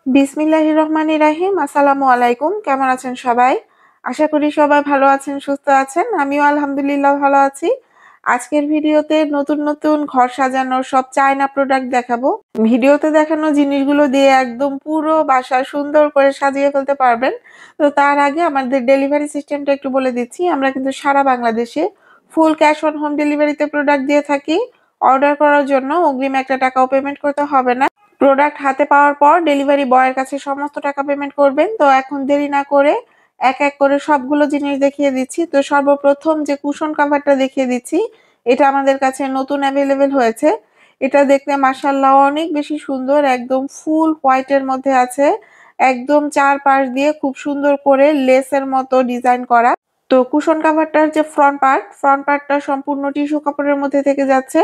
বিসমিল্লাহির রহমানির রাহিম। আসসালামু আলাইকুম। কেমন আছেন সবাই? আশা করি সবাই ভালো আছেন, সুস্থ আছেন। আমিও আলহামদুলিল্লাহ ভালো আছি। আজকের ভিডিওতে নতুন ঘর সাজানোর সব চায়না প্রোডাক্ট দেখাবো। ভিডিওতে দেখানো জিনিসগুলো দিয়ে একদম পুরো বাসা সুন্দর করে সাজিয়ে ফেলতে পারবেন। তো তার আগে আমাদের ডেলিভারি সিস্টেমটা একটু বলে দিচ্ছি। আমরা কিন্তু সারা বাংলাদেশে ফুল ক্যাশ অন হোম ডেলিভারিতে প্রোডাক্ট দিয়ে থাকি। অর্ডার করার জন্য অগ্রিম একটা টাকাও পেমেন্ট করতে হবে না। প্রোডাক্ট হাতে পাওয়ার পর ডেলিভারি বয়ের কাছে সমস্ত টাকা পেমেন্ট করবেন। তো এখন দেরি না করে এক করে সবগুলো জিনিস দেখিয়ে দিচ্ছি। তো সর্বপ্রথম যে কুশন কাভারটা দেখিয়ে দিচ্ছি, এটা আমাদের কাছে নতুন অ্যাভেলেবেল হয়েছে। এটা দেখতে মাশাআল্লাহ অনেক বেশি সুন্দর, একদম ফুল হোয়াইটের মধ্যে আছে। একদম চারপাশ দিয়ে খুব সুন্দর করে লেসের মতো ডিজাইন করা। তো কুশন কাভারটার যে ফ্রন্ট পার্টটা সম্পূর্ণ টিস্যু কাপড়ের মধ্যে থেকে যাচ্ছে।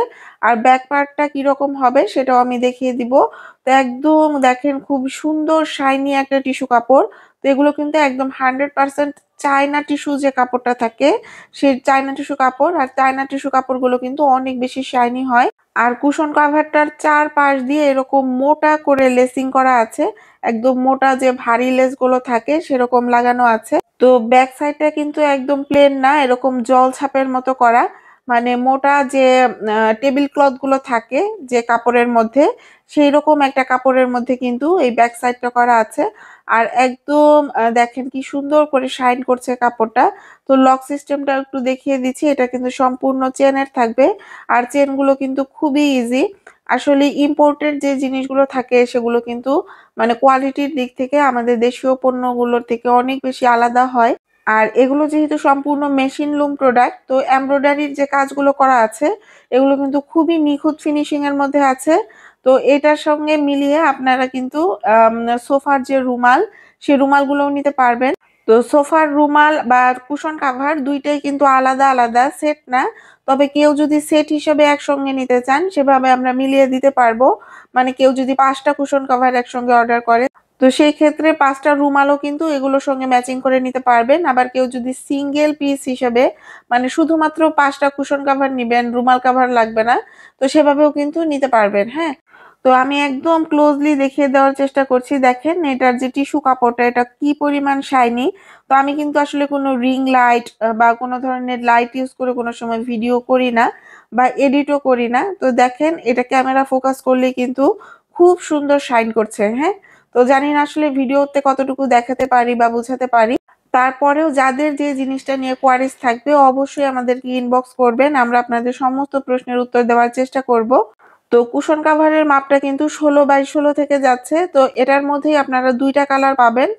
আর ব্যাক পার্টটা কিরকম হবে সেটাও আমি দেখিয়ে দিব। তো একদম দেখেন খুব সুন্দর শাইনি একটা টিস্যু কাপড়। তো এগুলো কিন্তু একদম 100% চায়না টিস্যু যে কাপড়টা থাকে, সেই চায়না টিস্যু কাপড়। আর চায়না টিস্যু কাপড়গুলো কিন্তু অনেক বেশি শাইনি হয়। আর কুশন কাভারটার চারপাশ দিয়ে এরকম মোটা করে লেসিং করা আছে। একদম মোটা যে ভারী লেসগুলো থাকে সেরকম লাগানো আছে। তো ব্যাক সাইডটা কিন্তু একদম প্লেন না, এরকম জল ছাপের মতো করা। মানে মোটা যে টেবিল ক্লথ গুলো থাকে যে কাপড়ের মধ্যে, সেই রকম একটা কাপড়ের মধ্যে কিন্তু এই ব্যাক সাইডটা করা আছে। আর একদম দেখেন কি সুন্দর করে শাইন করছে কাপড়টা। তো লক সিস্টেমটা একটু দেখিয়ে দিচ্ছি। এটা কিন্তু সম্পূর্ণ চেনের থাকবে। আর চেনগুলো কিন্তু খুবই ইজি। আসলে ইম্পোর্টেড যে জিনিসগুলো থাকে সেগুলো কিন্তু মানে কোয়ালিটির দিক থেকে আমাদের দেশীয় পণ্যগুলোর থেকে অনেক বেশি আলাদা হয়। আর এগুলো যেহেতু সম্পূর্ণ মেশিন লুম প্রোডাক্ট, তো এমব্রয়ডারির যে কাজগুলো করা আছে এগুলো কিন্তু খুবই নিখুঁত ফিনিশিং এর মধ্যে আছে। তো এটার সঙ্গে মিলিয়ে আপনারা কিন্তু সোফার যে রুমাল, সেই রুমালগুলোও নিতে পারবেন। তো সোফার রুমাল বা কুশন কাভার দুইটাই কিন্তু আলাদা আলাদা, সেট না। তবে কেউ যদি সেট হিসেবে একসঙ্গে নিতে চান সেভাবে আমরা মিলিয়ে দিতে পারবো। মানে কেউ যদি 5টা কুশন কাভার একসঙ্গে অর্ডার করে, তো সেই ক্ষেত্রে 5টা রুমালও কিন্তু এগুলোর সঙ্গে ম্যাচিং করে নিতে পারবেন। আবার কেউ যদি সিঙ্গেল পিস হিসেবে মানে শুধুমাত্র 5টা কুশন কাভার নিবেন, রুমাল কাভার লাগবে না, তো সেভাবেও কিন্তু নিতে পারবেন। হ্যাঁ, তো আমি একদম ক্লোজলি দেখিয়ে দেওয়ার চেষ্টা করছি। দেখেন এটার যে টিস্যু কাপড়টা, এটা কি পরিমাণ শাইনি। তো আমি কিন্তু আসলে কোনো রিং লাইট বা কোনো ধরনের লাইট ইউজ করে কোনো সময় ভিডিও করি না বা এডিটও করি না। তো দেখেন এটা ক্যামেরা ফোকাস করলে কিন্তু খুব সুন্দর শাইন করছে। হ্যাঁ, তো জানি না আসলে ভিডিওতে কতটুকু দেখাতে পারি বা বোঝাতে পারি। তারপরেও যাদের যে জিনিসটা নিয়ে কোয়ারিজ থাকবে অবশ্যই আমাদেরকে ইনবক্স করবেন। আমরা আপনাদের সমস্ত প্রশ্নের উত্তর দেওয়ার চেষ্টা করব। তো কুশন কাভারের মাপটা কিন্তু 16x16 থেকে যাচ্ছে। তো এটার মধ্যেই আপনারা 2টা কালার পাবেন।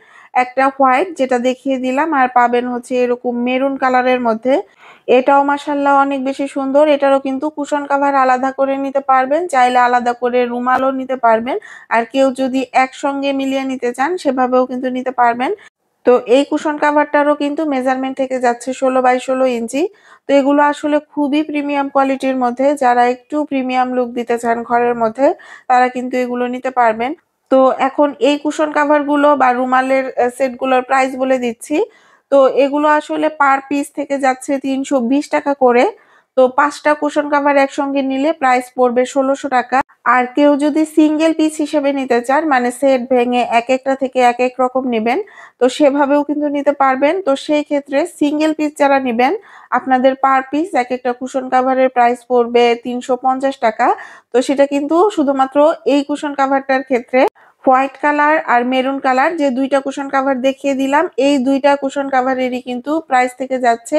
একটা হোয়াইট যেটা দেখিয়ে দিলাম, আর পাবেন হচ্ছে এরকম মেরুন কালারের মধ্যে। এটাও মাশাআল্লাহ অনেক বেশি সুন্দর। এটারও কিন্তু কুশন কাভার আলাদা করে নিতে পারবেন, চাইলে আলাদা করে রুমালও নিতে পারবেন। আর কেউ যদি একসঙ্গে মিলিয়ে নিতে চান সেভাবেও কিন্তু নিতে পারবেন। তো এই কুশন কাভারটারও কিন্তু মেজারমেন্ট থেকে যাচ্ছে 16x16 ইঞ্চি। তো এগুলো আসলে খুবই প্রিমিয়াম কোয়ালিটির মধ্যে। যারা একটু প্রিমিয়াম লুক দিতে চান ঘরের মধ্যে, তারা কিন্তু এগুলো নিতে পারবেন। তো এখন এই কুশন কাভার গুলো বা রুমালের সেট গুলোর প্রাইস বলে দিচ্ছি। তো এগুলো আসলে পার পিস থেকে যাচ্ছে 320 টাকা করে। তো 5টা কুশন কাভার একসঙ্গে নিলে প্রাইস পড়বে 1600 টাকা। আর কেউ যদি সিঙ্গেল পিস হিসেবে নিতে চান, মানে সেট ভেঙে একটা থেকে এক রকম নেবেন, তো সেভাবেও কিন্তু নিতে পারবেন। তো সেই ক্ষেত্রে সিঙ্গেল পিস যারা নিবেন, আপনাদের পার পিস একটা কুশন কাভারের প্রাইস পড়বে 350 টাকা। তো সেটা কিন্তু শুধুমাত্র এই কুশন কাভারটার ক্ষেত্রে। হোয়াইট কালার আর মেরুন কালার যে 2টা কুশন কাভার দেখিয়ে দিলাম, এই 2টা কুশন কাভারেরই কিন্তু প্রাইস থেকে যাচ্ছে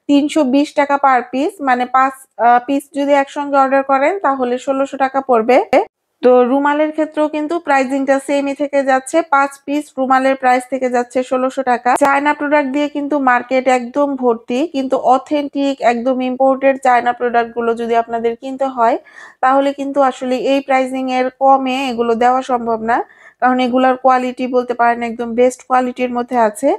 320 টাকা পার পিস। মানে 5 পিস যদি একসঙ্গে অর্ডার করেন তাহলে 1600 টাকা পড়বে। তো রুমালের ক্ষেত্রেও কিন্তু প্রাইজিংটা সেমই থেকে যাচ্ছে। 5 পিস রুমালের প্রাইস থেকে যাচ্ছে 1600 টাকা। চায়না প্রোডাক্ট দিয়ে কিন্তু মার্কেট একদম ভর্তি, কিন্তু অথেন্টিক একদম ইম্পোর্টেড চায়না প্রোডাক্ট গুলো যদি আপনাদের কিনতে হয়, তাহলে কিন্তু আসলে এই প্রাইজিং এর কমে এগুলো দেওয়া সম্ভব না। কারণ এগুলোর কোয়ালিটি বলতে পারেন একদম বেস্ট কোয়ালিটির মধ্যে আছে।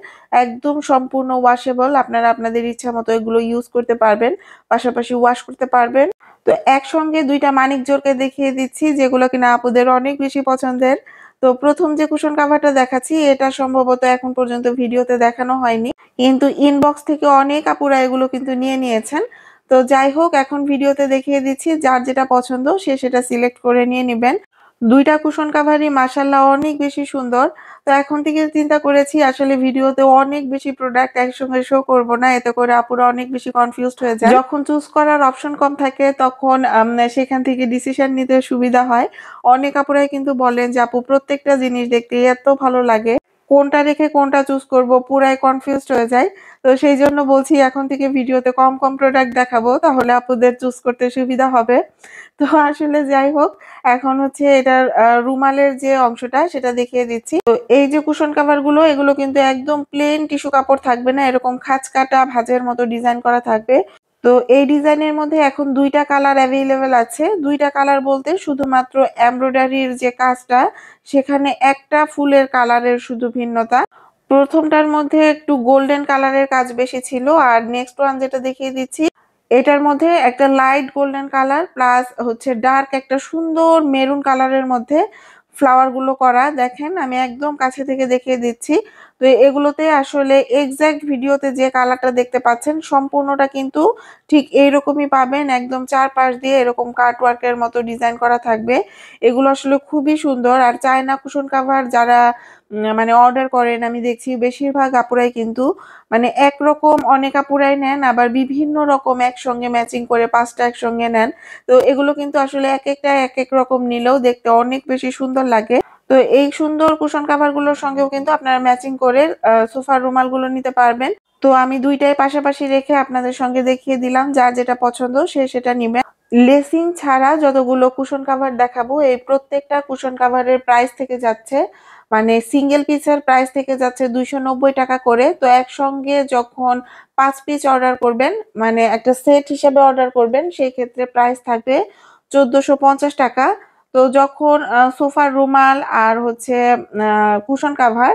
একদম সম্পূর্ণ ওয়াশেবল, আপনারা আপনাদের ইচ্ছা মতো এগুলো ইউজ করতে পারবেন, পাশাপাশি ওয়াশ করতে পারবেন। তো একসঙ্গে 2টা মানিক জোড়কে দেখিয়ে দিচ্ছি, যেগুলো কিনা আপুদের অনেক বেশি পছন্দের। তো প্রথম যে কুশন কাভারটা দেখাচ্ছি, এটা সম্ভবত এখন পর্যন্ত ভিডিওতে দেখানো হয়নি, কিন্তু ইনবক্স থেকে অনেক আপুরা এগুলো কিন্তু নিয়ে নিয়েছেন। তো যাই হোক, এখন ভিডিওতে দেখিয়ে দিচ্ছি, যার যেটা পছন্দ সে সেটা সিলেক্ট করে নিয়ে নেবেন। দুইটা কুশন কাভারই মাশাআল্লাহ অনেক বেশি সুন্দর। তো এখন থেকে চিন্তা করেছি আসলে ভিডিওতে অনেক বেশি প্রোডাক্ট একসঙ্গে শো করব না। এতে করে আপুরা অনেক বেশি কনফিউজড হয়ে যায়। যখন চুজ করার অপশন কম থাকে তখন সেখান থেকে ডিসিশন নিতে সুবিধা হয়। অনেক আপুরাই কিন্তু বলেন যে আপু প্রত্যেকটা জিনিস দেখতে এত ভালো লাগে। কোনটা রেখে কোনটা চুজ করব পুরাই কনফিউজড হয়ে যায়। তো সেইজন্য বলছি এখন থেকে ভিডিওতে কম প্রোডাক্ট দেখাবো। তাহলে আপুদের চুজ করতে সুবিধা হবে। তো আসলে যাই হোক, এখন হচ্ছে এটার রুমালের যে অংশটা সেটা দেখিয়ে দিচ্ছি। তো এই যে কুশন কাভার গুলো এগুলো কিন্তু একদম প্লেন টিস্যু কাপড় থাকবে না, এরকম খাঁজ কাটা ভাঁজের মতো ডিজাইন করা থাকবে। তো এই ডিজাইনের মধ্যে এখন দুইটা কালার অ্যাভেলেবেল আছে। দুইটা কালার বলতে শুধুমাত্র এমব্রয়ডারির যে কাজটা সেখানে একটা ফুলের কালারের শুধু ভিন্নতা। প্রথমটার মধ্যে একটু গোল্ডেন কালারের কাজ বেশি ছিল, আর নেক্সট ওয়ান যেটা দেখিয়ে দিচ্ছি এটার মধ্যে একটা লাইট গোল্ডেন কালার প্লাস হচ্ছে ডার্ক একটা সুন্দর মেরুন কালারের মধ্যে ফ্লাওয়ার গুলো করা। দেখেন আমি একদম কাছে থেকে দেখিয়ে দিচ্ছি। তো এগুলোতে আসলে এক্সাক্ট ভিডিওতে যে কালারটা দেখতে পাচ্ছেন সম্পূর্ণটা কিন্তু ঠিক এইরকমই পাবেন। একদম চারপাশ দিয়ে এরকম কাটওয়ার্কের মতো ডিজাইন করা থাকবে। এগুলো আসলে খুবই সুন্দর। আর চায়না কুশন কাভার যারা মানে অর্ডার করেন আমি দেখছি বেশিরভাগ আপুরাই কিন্তু মানে একরকম অনেক আপুরাই নেন, আবার বিভিন্ন রকম একসঙ্গে ম্যাচিং করে 5টা একসঙ্গে নেন। তো এগুলো কিন্তু আসলে এক একটা এক এক রকম নিলেও দেখতে অনেক বেশি সুন্দর লাগে। তো এই সুন্দর কুশন কাভার গুলোর সঙ্গেও কিন্তু আপনারা ম্যাচিং করে সোফার রুমাল গুলো নিতে পারবেন। তো আমি দুইটাই পাশাপাশি রেখে আপনাদের সঙ্গে দেখিয়ে দিলাম, যার যেটা পছন্দ সে সেটা নিবেন। লেসিং ছাড়া যতগুলো কুশন কাভার দেখাবো এই প্রত্যেকটা কুশন কাভারের প্রাইস থেকে যাচ্ছে মানে সিঙ্গেল পিসের প্রাইস থেকে যাচ্ছে 290 টাকা করে। তো একসঙ্গে যখন 5 পিস অর্ডার করবেন মানে একটা সেট হিসেবে অর্ডার করবেন সেই ক্ষেত্রে প্রাইস থাকবে 1450 টাকা। তো যখন সোফার রুমাল আর হচ্ছে কুশন কাভার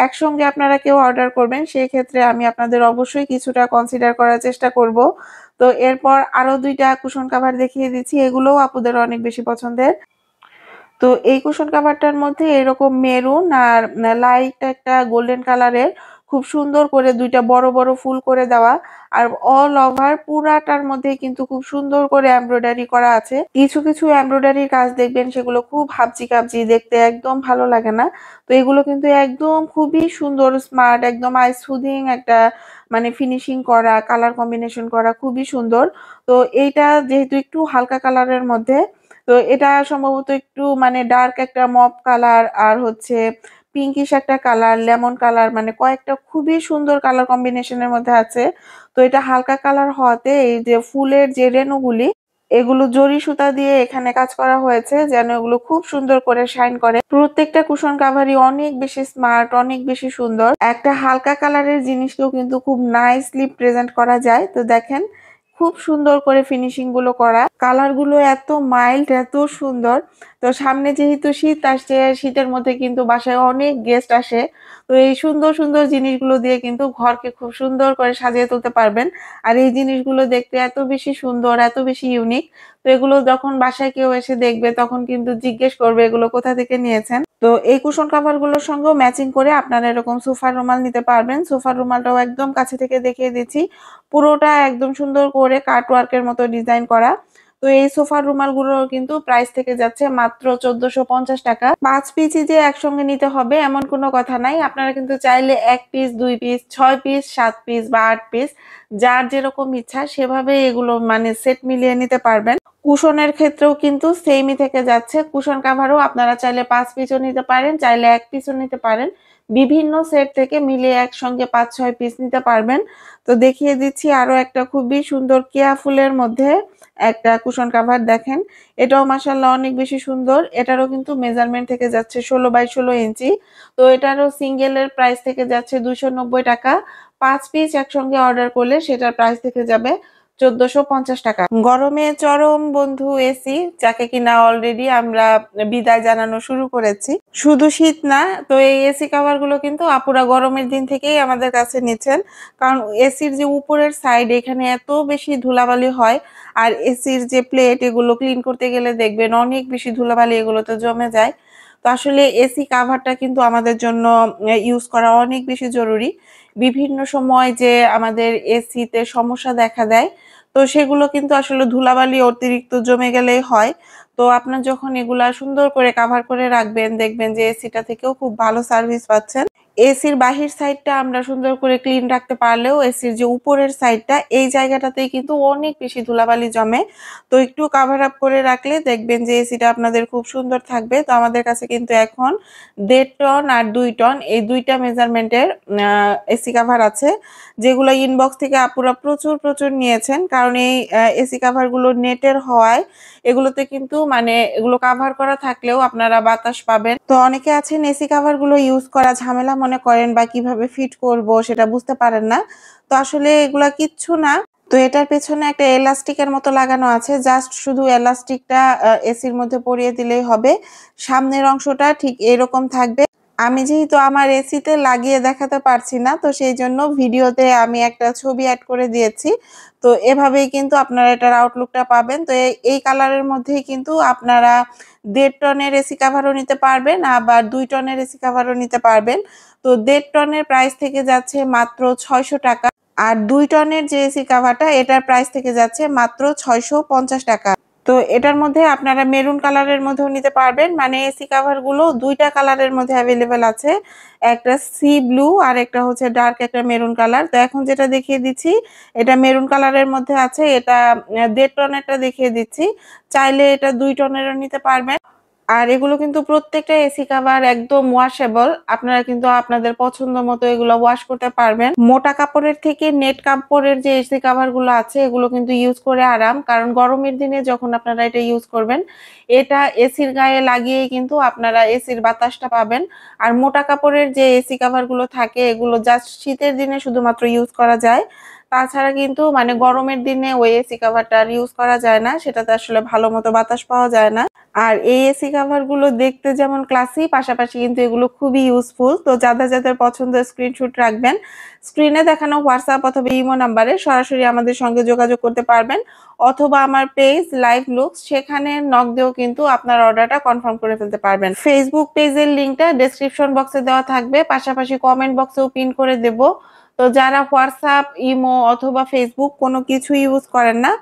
একসঙ্গে আপনারা কেউ অর্ডার করবেন সেই ক্ষেত্রে আমি আপনাদের অবশ্যই কিছুটা কনসিডার করার চেষ্টা করব। তো এরপর আরো দুইটা কুশন কাভার দেখিয়ে দিচ্ছি, এগুলোও আপুদের অনেক বেশি পছন্দের। তো এই কুশন কাভারটার মধ্যে এরকম মেরুন আর লাইট একটা গোল্ডেন কালারের খুব সুন্দর করে দুইটা বড় বড় ফুল করে দেওয়া, আর অল ওভার পুরাটার মধ্যে কিন্তু খুব সুন্দর করে এমব্রয়ডারি করা আছে। কিছু কিছু এমব্রয়ডারির কাজ দেখবেন সেগুলো খুব হাবজি কাবজি দেখতে একদম ভালো লাগে না। তো এগুলো কিন্তু একদম খুবই সুন্দর স্মার্ট একদম আই সুদিং একটা মানে ফিনিশিং করা কালার কম্বিনেশন করা খুবই সুন্দর। তো এইটা যেহেতু একটু হালকা কালারের মধ্যে, তো এটা সম্ভবত একটু মানে ডার্ক একটা মপ কালার আর হচ্ছে পিঙ্কিশ একটা কালার লেমন কালার মানে কয়েকটা খুবই সুন্দর কালার কম্বিনেশনের মধ্যে আছে। তো এটা হালকা কালার হওয়াতে এই যে ফুলের যে রেণুগুলি এগুলো জরি সুতা দিয়ে এখানে কাজ করা হয়েছে যেন এগুলো খুব সুন্দর করে শাইন করে। প্রত্যেকটা কুশন কাভারই অনেক বেশি স্মার্ট অনেক বেশি সুন্দর। একটা হালকা কালারের জিনিসকেও কিন্তু খুব নাইসলি প্রেজেন্ট করা যায়। তো দেখেন খুব সুন্দর করে ফিনিশিং গুলো করা, কালার গুলো এত মাইল্ড এত সুন্দর। তো সামনে যেহেতু শীত আসছে, শীতের মধ্যে কিন্তু বাসায় অনেক গেস্ট আসে। তো এই সুন্দর সুন্দর জিনিসগুলো দিয়ে কিন্তু ঘরকে খুব সুন্দর করে সাজিয়ে তুলতে পারবেন। আর এই জিনিসগুলো দেখতে এত বেশি সুন্দর এত বেশি ইউনিক। তো এগুলো যখন বাসায় কেউ এসে দেখবে তখন কিন্তু জিজ্ঞেস করবে এগুলো কোথা থেকে নিয়েছেন। তো এই কুশন কাভার গুলোর সঙ্গেও ম্যাচিং করে আপনারা এরকম সোফার রুমাল নিতে পারবেন। সোফার রুমালটাও একদম কাছে থেকে দেখিয়ে দিচ্ছি, পুরোটা একদম সুন্দর করে কাটওয়ার্কের মতো ডিজাইন করা। তো এই সোফার রুমাল গুলোর কিন্তু প্রাইস থেকে যাচ্ছে মাত্র 1450 টাকা। 5 পিসই যে একসঙ্গে নিতে হবে এমন কোনো কথা নাই, আপনারা কিন্তু চাইলে 1 পিস 2 পিস 6 পিস 7 পিস বা 8 পিস যার যেরকম ইচ্ছা সেভাবে এগুলো মানে সেট মিলিয়ে নিতে পারবেন। কুশনের ক্ষেত্রেও কিন্তু সেমই থেকে যাচ্ছে, কুশন কাভারও আপনারা চাইলে 5 পিসও নিতে পারেন চাইলে 1 পিসও নিতে পারেন, বিভিন্ন সেট থেকে মিলিয়ে একসঙ্গে 5-6 পিস নিতে পারবেন। তো দেখিয়ে দিচ্ছি আরো একটা খুবই সুন্দর কেয়া ফুলের মধ্যে একটা কুশন কাভার। দেখেন এটাও মাশাআল্লাহ অনেক বেশি সুন্দর। এটারও কিন্তু মেজারমেন্ট থেকে যাচ্ছে 16x16 ইঞ্চি। তো এটারও সিঙ্গেলের প্রাইস থেকে যাচ্ছে 290 টাকা। 5 পিস একসঙ্গে অর্ডার করলে সেটার প্রাইস থেকে যাবে 1450 টাকা। গরমে চরম বন্ধু এসি, যাকে কিনা অলরেডি আমরা বিদায় জানানো শুরু করেছি। শুধু শীত না, তো এই এসি কাভার গুলো কিন্তু আপুরা গরমের দিন থেকেই আমাদের কাছে নিচ্ছেন, কারণ এসির যে উপরের সাইড এখানে এত বেশি ধুলাবালি হয়। আর এসির যে প্লেট এগুলো ক্লিন করতে গেলে দেখবেন অনেক বেশি ধুলাবালি এগুলোতে জমে যায়। তো আসলে এসি কাভারটা কিন্তু আমাদের জন্য ইউজ করা অনেক বেশি জরুরি। বিভিন্ন সময় যে আমাদের এসিতে সমস্যা দেখা দেয়, তো সেগুলো কিন্তু আসলে ধুলাবালি অতিরিক্ত জমে গেলেই হয়। তো আপনার যখন এগুলা সুন্দর করে কাভার করে রাখবেন, দেখবেন যে এসিটা থেকেও খুব ভালো সার্ভিস পাচ্ছেন। এসির বাহির সাইডটা আমরা সুন্দর করে ক্লিন রাখতে পারলেও এসির যে উপরের সাইডটা এই জায়গাটাতেই কিন্তু অনেক বেশি ধুলাবালি জমে। তো একটু কাভার আপ করে রাখলে দেখবেন যে এসিটা আপনাদের খুব সুন্দর থাকবে। তো আমাদের কাছে কিন্তু এখন ১.৫ টন আর ২ টন এই ২ টা মেজারমেন্টের এসি কাভার আছে। যেগুলো ইনবক্স থেকে আপুরা প্রচুর নিয়েছেন। কারণ এই এসি কাভারগুলো নেটের হওয়ায় এগুলোতে কিন্তু মানে এগুলো কাভার করা থাকলেও আপনারা বাতাস পাবেন। তো অনেকে আছেন এসি কাভারগুলো ইউজ করা ঝামেলা মনে করেন বা কিভাবে ফিট করব সেটা বুঝতে পারেন না। তো আসলে এগুলা কিচ্ছু না। তো এটার পেছনে একটা এলাস্টিকের মতো লাগানো আছে। জাস্ট শুধু এলাস্টিকটা এসির মধ্যে পরিয়ে দিলেই হবে। সামনের অংশটা ঠিক এরকম থাকবে। আমি যেহেতু আমার এসিতে লাগিয়ে দেখাতে পারছি না, তো সেইজন্য ভিডিওতে আমি একটা ছবি এড করে দিয়েছি। তো এভাবেই কিন্তু আপনারা এটার আউটলুকটা পাবেন। তো এই কালারের মধ্যেই কিন্তু আপনারা ১.৫ টনের এসি কাভারও নিতে পারবেন, আবার ২ টনের এসি কাভারও নিতে পারবেন। তো ১.৫ টনের প্রাইস থেকে যাচ্ছে মাত্র ৳৬০০ আর ২ টনের যে এসি কাভারটা এটার প্রাইস থেকে যাচ্ছে মাত্র ৳৬৫০। তো এটার মধ্যে আপনারা মেরুন কালারের মধ্যেও নিতে পারবেন। মানে এসি কাভার গুলো ২ টা কালারের মধ্যে अवेलेबल আছে। একটা সি ব্লু আর একটা হচ্ছে ডার্ক একটা মেরুন কালার। তো এখন যেটা দেখিয়ে দিচ্ছি এটা মেরুন কালারের মধ্যে আছে। এটা ১.৫ টনেরটা দেখিয়ে দিচ্ছি। চাইলে এটা ২ টনেরও নিতে পারবেন। আর এগুলো কিন্তু প্রত্যেকটা এসি কাভার একদম ওয়াশেবল। আপনারা কিন্তু আপনাদের পছন্দ মতো এগুলো ওয়াশ করতে পারবেন। মোটা কাপড়ের থেকে নেট কাপড়ের যে এসি কাভার গুলো আছে এগুলো কিন্তু ইউজ করে আরাম। কারণ গরমের দিনে যখন আপনারা এটা ইউজ করবেন, এটা এসির গায়ে লাগিয়েই কিন্তু আপনারা এসির বাতাসটা পাবেন। আর মোটা কাপড়ের যে এসি কাভার গুলো থাকে এগুলো জাস্ট শীতের দিনে শুধুমাত্র ইউজ করা যায়। তাছাড়া কিন্তু মানে গরমের দিনে ওই এসি কাভারটা আর ইউজ করা যায় না। সেটাতে আসলে ভালো মতো বাতাস পাওয়া যায় না। আর এই এসি কাভার গুলো দেখতে যেমন ক্লাসি, পাশাপাশি কিন্তু এগুলো খুবই ইউজফুল। তো যাদের পছন্দ স্ক্রিনশট রাখবেন। স্ক্রিনে দেখানো হোয়াটসঅ্যাপ অথবা ইমো নাম্বারে সরাসরি আমাদের সঙ্গে যোগাযোগ করতে পারবেন। অথবা আমার পেজ লাইভ লুকস সেখানে নক দিয়েও কিন্তু আপনার অর্ডারটা কনফার্ম করে ফেলতে পারবেন। ফেসবুক পেজের লিংকটা ডেসক্রিপশন বক্সে দেওয়া থাকবে। পাশাপাশি কমেন্ট বক্সেও পিন করে দেব। তো যারা হোয়াটসঅ্যাপ, ইমো অথবা ফেসবুক কোনো কিছু ইউজ করেন না,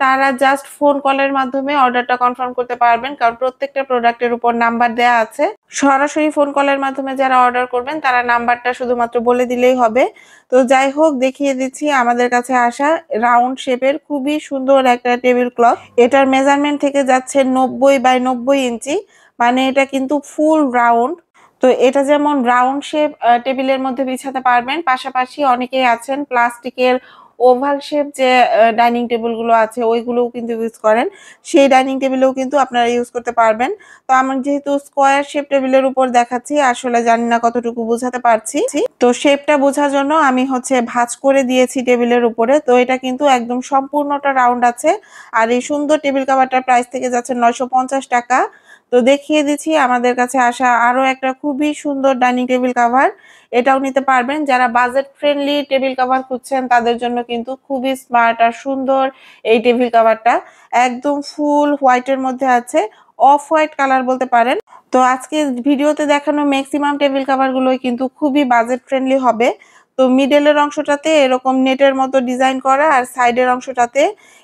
তারা জাস্ট ফোন কলের মাধ্যমে অর্ডারটা কনফার্ম করতে পারবেন। কারণ প্রত্যেকটা প্রোডাক্টের উপর নাম্বার দেয়া আছে। সরাসরি ফোন কলের মাধ্যমে যারা অর্ডার করবেন তারা নাম্বারটা শুধুমাত্র বলে দিলেই হবে। তো যাই হোক দেখিয়ে দিচ্ছি আমাদের কাছে আসা রাউন্ড শেপের খুবই সুন্দর একটা টেবিল ক্লথ। এটার মেজারমেন্ট থেকে যাচ্ছে ৯০/৯০ ইঞ্চি। মানে এটা কিন্তু ফুল রাউন্ড। তো এটা যেমন রাউন্ড শেপ টেবিলের মধ্যে বিছাতে পারবেন। পাশাপাশি অনেকেই আছেন প্লাস্টিকের ওভাল শেপ যে ডাইনিং টেবিল গুলো আছে ওইগুলোও কিন্তু ইউজ করেন। সেই ডাইনিং টেবিলেও কিন্তু আপনারা ইউজ করতে পারবেন। তো আমি যেহেতু স্কয়ার শেপ টেবিলের উপর দেখাচ্ছি আসলে জানি না কতটুকু বোঝাতে পারছি। তো শেপটা বোঝার জন্য আমি হচ্ছে ভাঁজ করে দিয়েছি টেবিলের উপরে। তো এটা কিন্তু একদম সম্পূর্ণটা রাউন্ড আছে। আর এই সুন্দর টেবিল কভারটার প্রাইস থেকে যাচ্ছে ৳৯৫০। তো দেখিয়ে দিচ্ছি আমাদের কাছে আসা আরো একটা খুবই সুন্দর ডাইনিং টেবিল কভার। এটাও নিতে পারবেন। যারা বাজেট ফ্রেন্ডলি টেবিল কভার খুঁজছেন তাদের জন্য কিন্তু খুবই স্মার্ট আর সুন্দর এই টেবিল কভারটা। একদম ফুল হোয়াইটের মধ্যে আছে। অফ হোয়াইট কালার বলতে পারেন। তো আজকে ভিডিওতে দেখানো মেক্সিমাম টেবিল কভার গুলোই কিন্তু খুবই বাজেট ফ্রেন্ডলি হবে। তো মিডলের অংশটাতে এরকম নেটের মতো ডিজাইন করা আর সাইডের অংশটাতে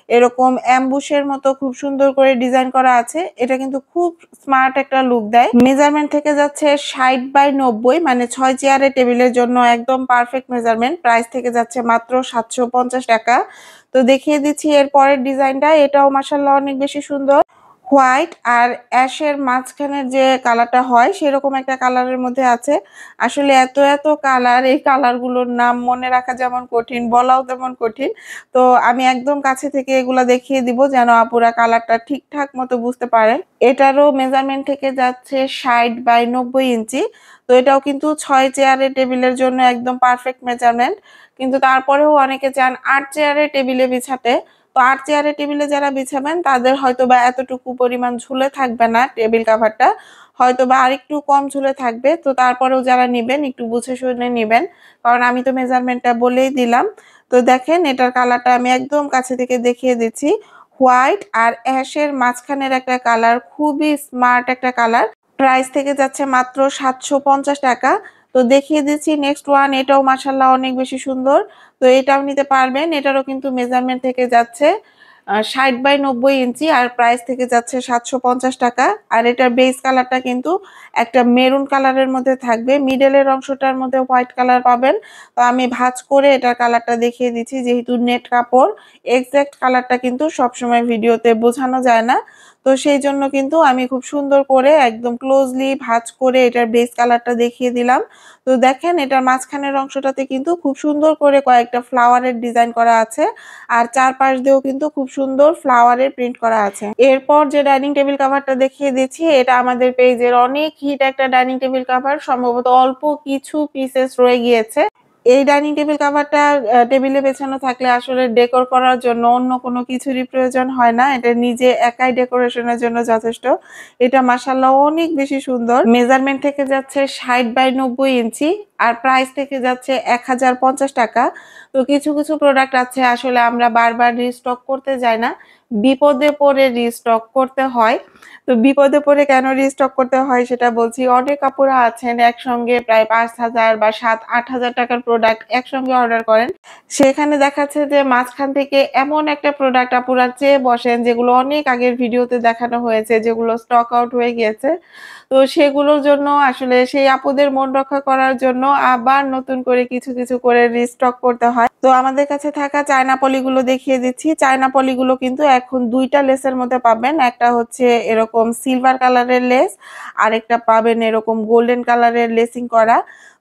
এরকম অ্যাম্বুশের মতো খুব সুন্দর করে ডিজাইন করা আছে। এটা কিন্তু খুব স্মার্ট একটা লুক দেয়। মেজারমেন্ট থেকে যাচ্ছে ৬০/৯০ মানে ৬ চেয়ারের টেবিলের জন্য একদম পারফেক্ট মেজারমেন্ট। প্রাইস থেকে যাচ্ছে মাত্র ৳৭৫০। তো দেখিয়ে দিচ্ছি এর পরের ডিজাইনটা। এটাও মাশাআল্লাহ অনেক বেশি সুন্দর। হোয়াইট আর অ্যাশের মাঝখানের যে কালারটা হয় সেরকম একটা কালারের মধ্যে আছে। আসলে এত কালার, এই কালারগুলোর নাম মনে রাখা যেমন কঠিন, বলাও তেমন কঠিন। তো আমি একদম কাছে থেকে এগুলা দেখিয়ে দিব যেন আপুরা কালারটা ঠিকঠাক মতো বুঝতে পারেন। এটারও মেজারমেন্ট থেকে যাচ্ছে ৬০/৯০ ইঞ্চি। তো এটাও কিন্তু ৬ চেয়ারের টেবিলের জন্য একদম পারফেক্ট মেজারমেন্ট। কিন্তু তারপরেও অনেকে চান ৮ চেয়ারের টেবিলে বিছাতে। তো ৮ চেয়ারের টেবিলে যারা বিছাবেন তাদের হয়তোবা এতটুকু পরিমাণ ঝুলে থাকবে না টেবিল কাভারটা। হয়তোবা আরেকটু কম ঝুলে থাকবে। তো তারপরেও যারা নিবেন একটু বুঝে শুনে নিবেন। কারণ আমি তো মেজারমেন্টটা বলেই দিলাম। তো দেখেন এটার কালারটা আমি একদম কাছে থেকে দেখিয়ে দিচ্ছি। হোয়াইট আর অ্যাশের মাঝখানের একটা কালার, খুবই স্মার্ট একটা কালার। প্রাইস থেকে যাচ্ছে মাত্র ৳৭৫০। তো দেখিয়ে দিচ্ছি নেক্সট ওয়ান, এটাও মাশাআল্লাহ অনেক বেশি সুন্দর। তো এটাও নিতে পারবেন। এটারও কিন্তু মেজারমেন্ট থেকে যাচ্ছে 60/90 ইঞ্চি আর প্রাইস থেকে যাচ্ছে 750 টাকা। আর এটার বেস কালারটা কিন্তু একটা মেরুন কালারের মধ্যে থাকবে, মিডলের অংশটার মধ্যে হোয়াইট কালার পাবেন। তো আমি ভাঁজ করে এটার কালারটা দেখিয়ে দিচ্ছি, যেহেতু নেট কাপড় এক্সাক্ট কালারটা কিন্তু সবসময় ভিডিওতে বোঝানো যায় না। তো সেই জন্য কিন্তু আমি খুব সুন্দর করে একদম ক্লোজলি ভাঁজ করে এটার বেস কালারটা দেখিয়ে দিলাম। তো দেখেন এটার মাঝখানের অংশটাতে কিন্তু খুব সুন্দর করে কয়েকটা ফ্লাওয়ারের ডিজাইন করা আছে, আর চারপাশ দিয়েও কিন্তু খুব সুন্দর ফ্লাওয়ারের প্রিন্ট করা আছে। এরপর যে ডাইনিং টেবিল কভারটা দেখিয়ে দিচ্ছি, এটা আমাদের পেজের অনেক হিট একটা ডাইনিং টেবিল কভার, সম্ভবত অল্প কিছু পিসেস রয়ে গিয়েছে। এই ডাইনিং টেবিল কভারটা টেবিলে বেছানো থাকলে আসলে ডেকোর করার জন্য অন্য কোনো কিছুরই প্রয়োজন হয় না, এটা নিজে একাই ডেকোরেশনের জন্য যথেষ্ট। এটা মাশাআল্লাহ অনেক বেশি সুন্দর। মেজারমেন্ট থেকে যাচ্ছে 60/90 ইঞ্চি আর প্রাইস থেকে যাচ্ছে 1050 টাকা। তো কিছু কিছু প্রোডাক্ট আছে আসলে আমরা বারবার রিস্টক করতে যাই না, বিপদে পড়ে রিস্টক করতে হয়। তো বিপদে পড়ে কেন রিস্টক করতে হয় সেটা বলছি। অনেক আপুরা আছেন একসঙ্গে প্রায় 5000 বা 7-8000 টাকার প্রোডাক্ট একসঙ্গে অর্ডার করেন। সেখানে দেখাচ্ছে যে মাঝখান থেকে এমন একটা প্রোডাক্ট আপুরা চেয়ে বসেন যেগুলো অনেক আগের ভিডিওতে দেখানো হয়েছে, যেগুলো স্টক আউট হয়ে গিয়েছে। তো সেগুলোর জন্য আসলে সেই আপুদের মন রক্ষা করার জন্য আবার নতুন করে কিছু কিছু করে রিস্টক করতে হয়। তো আমাদের কাছে থাকা চায়না পলিগুলো দেখিয়ে দিচ্ছি। চায়না পলিগুলো কিন্তু এখন দুইটা লেসের মধ্যে পাবেন, একটা হচ্ছে এরকম সিলভার কালারের লেস, আরেকটা পাবেন এরকম গোল্ডেন কালারের লেসিং করা।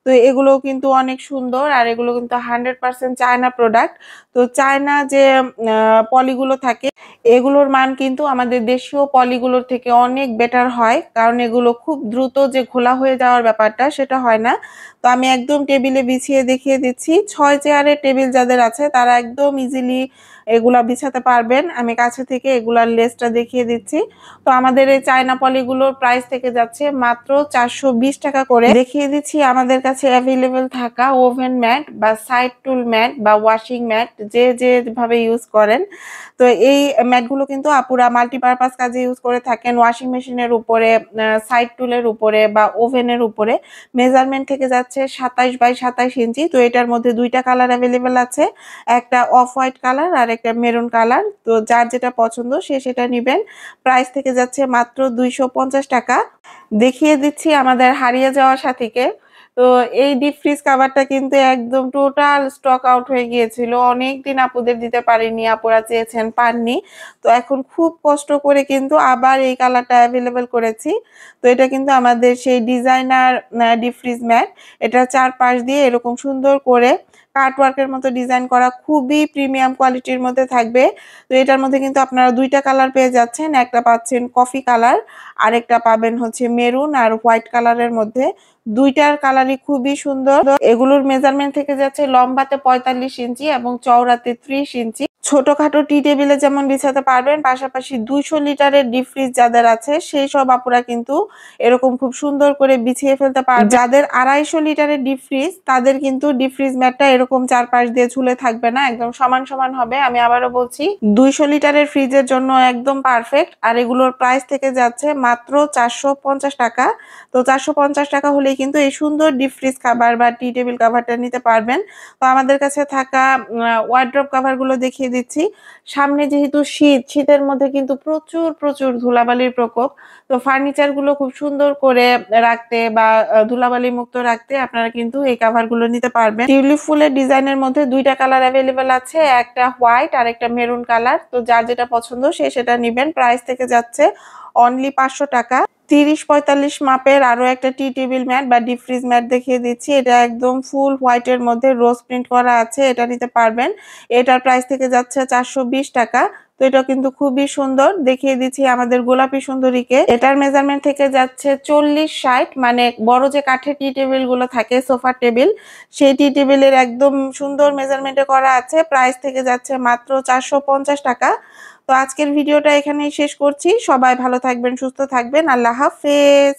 তো এগুলো কিন্তু অনেক সুন্দর, আর এগুলো কিন্তু 100% চায়না প্রোডাক্ট। তো চায়না যে পলিগুলো থাকে এগুলোর মান কিন্তু আমাদের দেশীয় পলিগুলোর থেকে অনেক বেটার হয়, কারণ এগুলো খুব দ্রুত যে ঘোলা হয়ে যাওয়ার ব্যাপারটা সেটা হয় না। তো আমি একদম টেবিলে বিছিয়ে দেখিয়ে দিচ্ছি। 6 চেয়ারের টেবিল যাদের আছে তারা একদম ইজিলি এগুলা বিছাতে পারবেন। আমি কাছে থেকে এগুলার লেসটা দেখিয়ে দিচ্ছি। তো আমাদের এই চায়না পলিগুলোর প্রাইস থেকে যাচ্ছে মাত্র 420 টাকা করে। দেখিয়ে দিচ্ছি আমাদের কাছে অ্যাভেলেবেল থাকা ওভেন ম্যাট বা সাইড টুল ম্যাট বা ওয়াশিং ম্যাট, যে যেভাবে ইউজ করেন। তো এই ম্যাটগুলো কিন্তু আপুরা মাল্টিপারপাস কাজে ইউজ করে থাকেন, ওয়াশিং মেশিনের উপরে, সাইড টুলের উপরে বা ওভেনের উপরে। মেজারমেন্ট থেকে যাচ্ছে 27/27 ইঞ্চি। তো এটার মধ্যে দুইটা কালার অ্যাভেলেবেল আছে, একটা অফ হোয়াইট কালার আর একটা মেরুন কালার। তো যার যেটা পছন্দ সে সেটা নিবেন। প্রাইস থেকে যাচ্ছে মাত্র 250 টাকা। দেখিয়ে দিচ্ছি আমাদের হারিয়ে যাওয়া সাথীকে। তো এই ডিপ ফ্রিজ কভারটা কিন্তু একদম টোটাল স্টক আউট হয়ে গিয়েছিল, অনেকদিন আপুদের দিতে পারিনি, আপুরা চেয়েছেন পাননি। তো এখন খুব কষ্ট করে কিন্তু আবার এই কালারটা অ্যাভেলেবেল করেছি। তো এটা কিন্তু আমাদের সেই ডিজাইনার ডিপ ফ্রিজ ম্যাট। এটা চারপাশ দিয়ে এরকম সুন্দর করে কাটওয়ার্কের মতো ডিজাইন করা, খুবই প্রিমিয়াম কোয়ালিটির মধ্যে থাকবে। তো এটার মধ্যে কিন্তু আপনারা দুইটা কালার পেয়ে যাচ্ছেন, একটা পাচ্ছেন কফি কালার, আরেকটা পাবেন হচ্ছে মেরুন আর হোয়াইট কালারের মধ্যে। দুইটার কালারই খুবই সুন্দর। এগুলোর মেজারমেন্ট থেকে যাচ্ছে লম্বাতে 45 ইঞ্চি এবং চওড়াতে 30 ইঞ্চি। ছোটখাটো টি টেবিলে যেমন বিছাতে পারবেন, পাশাপাশি 200 লিটারের ডিপ ফ্রিজ যাদের আছে সেই সব আপুরা কিন্তু এরকম খুব সুন্দর করে বিছিয়ে ফেলতে পারবে। যাদের 250 লিটারের ডিপ ফ্রিজ তাদের কিন্তু ডিপ ফ্রিজ ম্যাটটা এরকম চারপাশ দিয়ে ঝুলে থাকবে না, একদম সমান সমান হবে। আমি আবারও বলছি 200 লিটারের ফ্রিজের জন্য একদম পারফেক্ট। আর এগুলোর প্রাইস থেকে যাচ্ছে মাত্র 450 টাকা। তো 450 টাকা হলেই কিন্তু এই সুন্দর ডিপ ফ্রিজ খাবার বা টি টেবিল কাভারটা নিতে পারবেন। তো আমাদের কাছে থাকা ওয়ার্ড্রপ কাভার গুলো দেখিয়ে দিচ্ছি। সামনে যেহেতু শীতের মধ্যে কিন্তু প্রচুর প্রচুর ধুলাবালির প্রকোপ। তো ফার্নিচার গুলো খুব সুন্দর করে রাখতে বা ধুলাবালি মুক্ত রাখতে আপনারা কিন্তু এই কাভার গুলো নিতে পারবেন। টিউলিপ ফুলের ডিজাইনের মধ্যে দুইটা কালার অ্যাভেলেবেল আছে, একটা হোয়াইট আর একটা মেরুন কালার। তো যার যেটা পছন্দ সে সেটা নিবেন। প্রাইস থেকে যাচ্ছে অনলি 500 টাকা। 30-45 মাপের আরো একটা টি টেবিল ম্যাট বা ডিপ ফ্রিজ ম্যাট দেখিয়ে দিচ্ছি। এটা একদম ফুল হোয়াইটের মধ্যে রোজ প্রিন্ট করা আছে, এটা নিতে পারবেন। এটার প্রাইস থেকে যাচ্ছে 420 টাকা। তো এটা কিন্তু খুবই সুন্দর। দেখিয়ে দিচ্ছি আমাদের গোলাপি সুন্দরীকে। এটার মেজারমেন্ট থেকে যাচ্ছে 40-60, মানে বড় যে কাঠের টি টেবিল গুলো থাকে সোফা টেবিল, সেই টি টেবিলের একদম সুন্দর মেজারমেন্টে করা আছে। প্রাইস থেকে যাচ্ছে মাত্র 450 টাকা। তো আজকের ভিডিওটা এখানেই শেষ করছি। সবাই ভালো থাকবেন, সুস্থ থাকবেন। আল্লাহ হাফেজ।